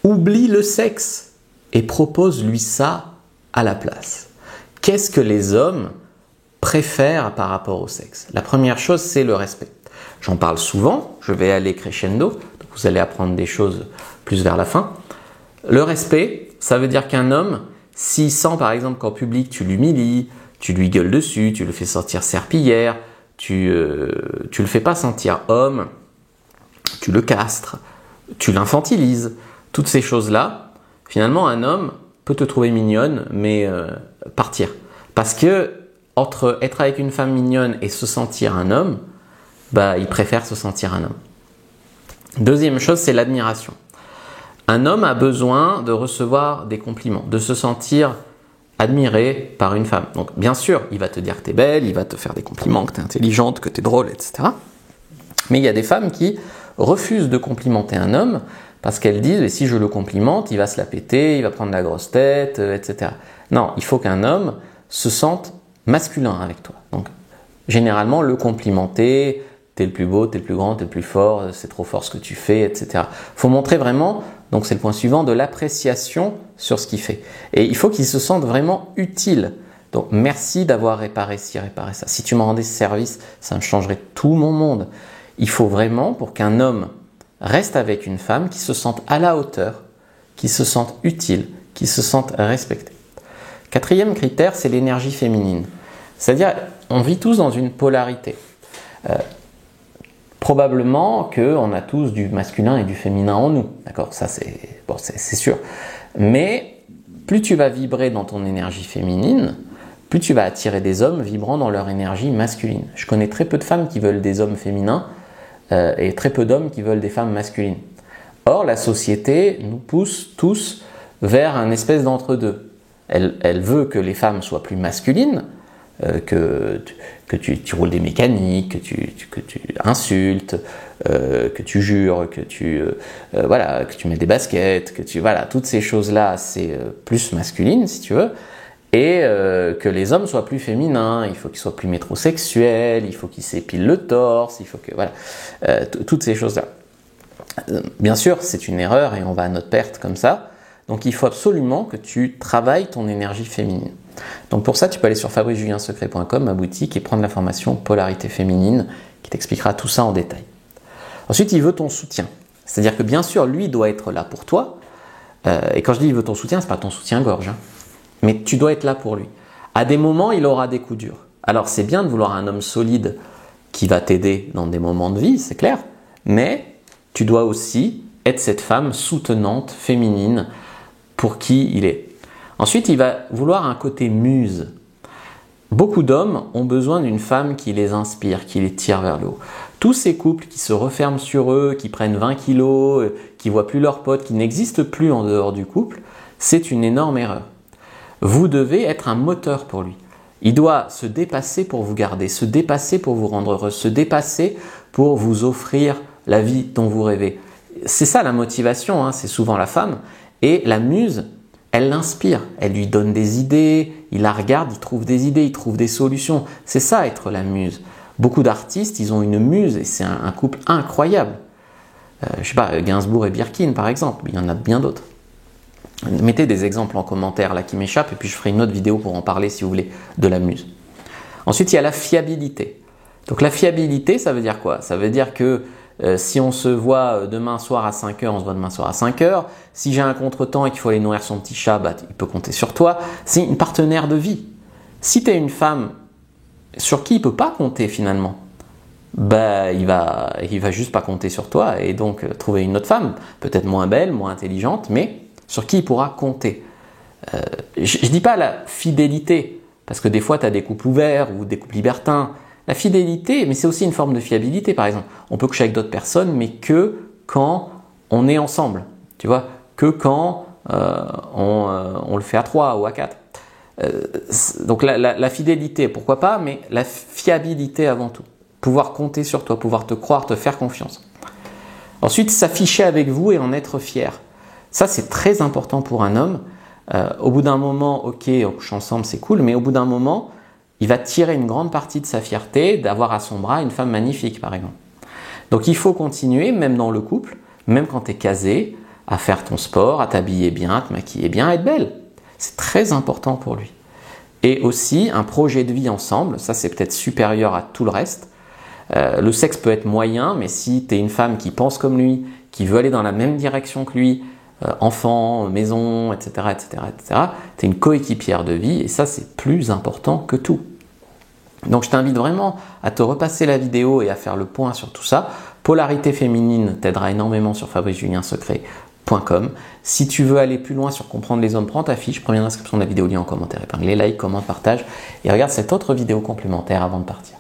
oublie le sexe et propose-lui ça à la place. Qu'est-ce que les hommes préfèrent par rapport au sexe? La première chose, c'est le respect. J'en parle souvent, je vais aller crescendo, donc vous allez apprendre des choses plus vers la fin. Le respect, ça veut dire qu'un homme, s'il sent par exemple qu'en public tu l'humilies, tu lui gueules dessus, tu le fais sortir serpillière, tu le fais pas sentir homme, tu le castres, tu l'infantilises, toutes ces choses-là, finalement un homme peut te trouver mignonne, mais partir. Parce que entre être avec une femme mignonne et se sentir un homme, il préfère se sentir un homme. Deuxième chose, c'est l'admiration. Un homme a besoin de recevoir des compliments, de se sentir admiré par une femme. Donc bien sûr, il va te dire que tu es belle, il va te faire des compliments, que tu es intelligente, que tu es drôle, etc. Mais il y a des femmes qui refusent de complimenter un homme parce qu'elles disent « si je le complimente, il va se la péter, il va prendre la grosse tête, etc. » Non, il faut qu'un homme se sente masculin avec toi. Donc généralement, le complimenter, t'es le plus beau, t'es le plus grand, t'es le plus fort, c'est trop fort ce que tu fais, etc. Il faut montrer vraiment, donc c'est le point suivant, de l'appréciation sur ce qu'il fait. Et il faut qu'il se sente vraiment utile. Donc merci d'avoir réparé ci, réparé ça. Si tu me rendais ce service, ça me changerait tout mon monde. Il faut vraiment, pour qu'un homme reste avec une femme, qu'il se sente à la hauteur, qu'il se sente utile, qu'il se sente respecté. Quatrième critère, c'est l'énergie féminine. C'est-à-dire, on vit tous dans une polarité. Probablement qu'on a tous du masculin et du féminin en nous. D'accord, ça c'est sûr. Mais plus tu vas vibrer dans ton énergie féminine, plus tu vas attirer des hommes vibrant dans leur énergie masculine. Je connais très peu de femmes qui veulent des hommes féminins et très peu d'hommes qui veulent des femmes masculines. Or, la société nous pousse tous vers un espèce d'entre-deux. Elle veut que les femmes soient plus masculines, que tu roules des mécaniques, que tu insultes, que tu jures, que tu mets des baskets, toutes ces choses-là, c'est plus masculine si tu veux, et que les hommes soient plus féminins, il faut qu'ils soient plus métrosexuels, il faut qu'ils s'épilent le torse, il faut que toutes ces choses-là. Bien sûr, c'est une erreur et on va à notre perte comme ça. Donc il faut absolument que tu travailles ton énergie féminine. Donc pour ça, tu peux aller sur fabricejuliensecret.com, ma boutique, et prendre la formation Polarité féminine qui t'expliquera tout ça en détail. Ensuite, il veut ton soutien. C'est-à-dire que bien sûr, lui doit être là pour toi. Et quand je dis il veut ton soutien, ce n'est pas ton soutien-gorge. Mais tu dois être là pour lui. À des moments, il aura des coups durs. Alors c'est bien de vouloir un homme solide qui va t'aider dans des moments de vie, c'est clair. Mais tu dois aussi être cette femme soutenante, féminine, pour qui il est. Ensuite, il va vouloir un côté muse. Beaucoup d'hommes ont besoin d'une femme qui les inspire, qui les tire vers le haut. Tous ces couples qui se referment sur eux, qui prennent 20 kilos, qui ne voient plus leurs potes, qui n'existent plus en dehors du couple, c'est une énorme erreur. Vous devez être un moteur pour lui. Il doit se dépasser pour vous garder, se dépasser pour vous rendre heureux, se dépasser pour vous offrir la vie dont vous rêvez. C'est ça la motivation, c'est souvent la femme. Et la muse, elle l'inspire, elle lui donne des idées, il la regarde, il trouve des idées, il trouve des solutions. C'est ça être la muse. Beaucoup d'artistes, ils ont une muse et c'est un couple incroyable. Je sais pas, Gainsbourg et Birkin par exemple, il y en a bien d'autres. Mettez des exemples en commentaire là qui m'échappent et puis je ferai une autre vidéo pour en parler si vous voulez de la muse. Ensuite, il y a la fiabilité. Donc la fiabilité, ça veut dire quoi? Ça veut dire que si on se voit demain soir à 5h, on se voit demain soir à 5h. Si j'ai un contretemps et qu'il faut aller nourrir son petit chat, il peut compter sur toi. C'est une partenaire de vie. Si tu es une femme sur qui il ne peut pas compter finalement, il va juste pas compter sur toi et donc trouver une autre femme, peut-être moins belle, moins intelligente, mais sur qui il pourra compter. Je ne dis pas la fidélité, parce que des fois tu as des couples ouverts ou des couples libertins. La fidélité, mais c'est aussi une forme de fiabilité, par exemple. On peut coucher avec d'autres personnes, mais que quand on est ensemble. Tu vois, que quand on le fait à 3 ou à 4. Donc la fidélité, pourquoi pas, mais la fiabilité avant tout. Pouvoir compter sur toi, pouvoir te croire, te faire confiance. Ensuite, s'afficher avec vous et en être fier. Ça, c'est très important pour un homme. Au bout d'un moment, ok, on couche ensemble, c'est cool, mais au bout d'un moment, il va tirer une grande partie de sa fierté d'avoir à son bras une femme magnifique, par exemple. Donc il faut continuer, même dans le couple, même quand tu es casé, à faire ton sport, à t'habiller bien, à te maquiller bien, à être belle. C'est très important pour lui. Et aussi un projet de vie ensemble, ça c'est peut-être supérieur à tout le reste. Le sexe peut être moyen, mais si tu es une femme qui pense comme lui, qui veut aller dans la même direction que lui, enfant, maison, etc., etc., etc., tu es une coéquipière de vie et ça c'est plus important que tout. Donc je t'invite vraiment à te repasser la vidéo et à faire le point sur tout ça. Polarité féminine t'aidera énormément sur fabricejuliensecret.com. Si tu veux aller plus loin sur comprendre les hommes, prends ta fiche, première inscription de la vidéo, lien en commentaire épinglé, like, commente, partage et regarde cette autre vidéo complémentaire avant de partir.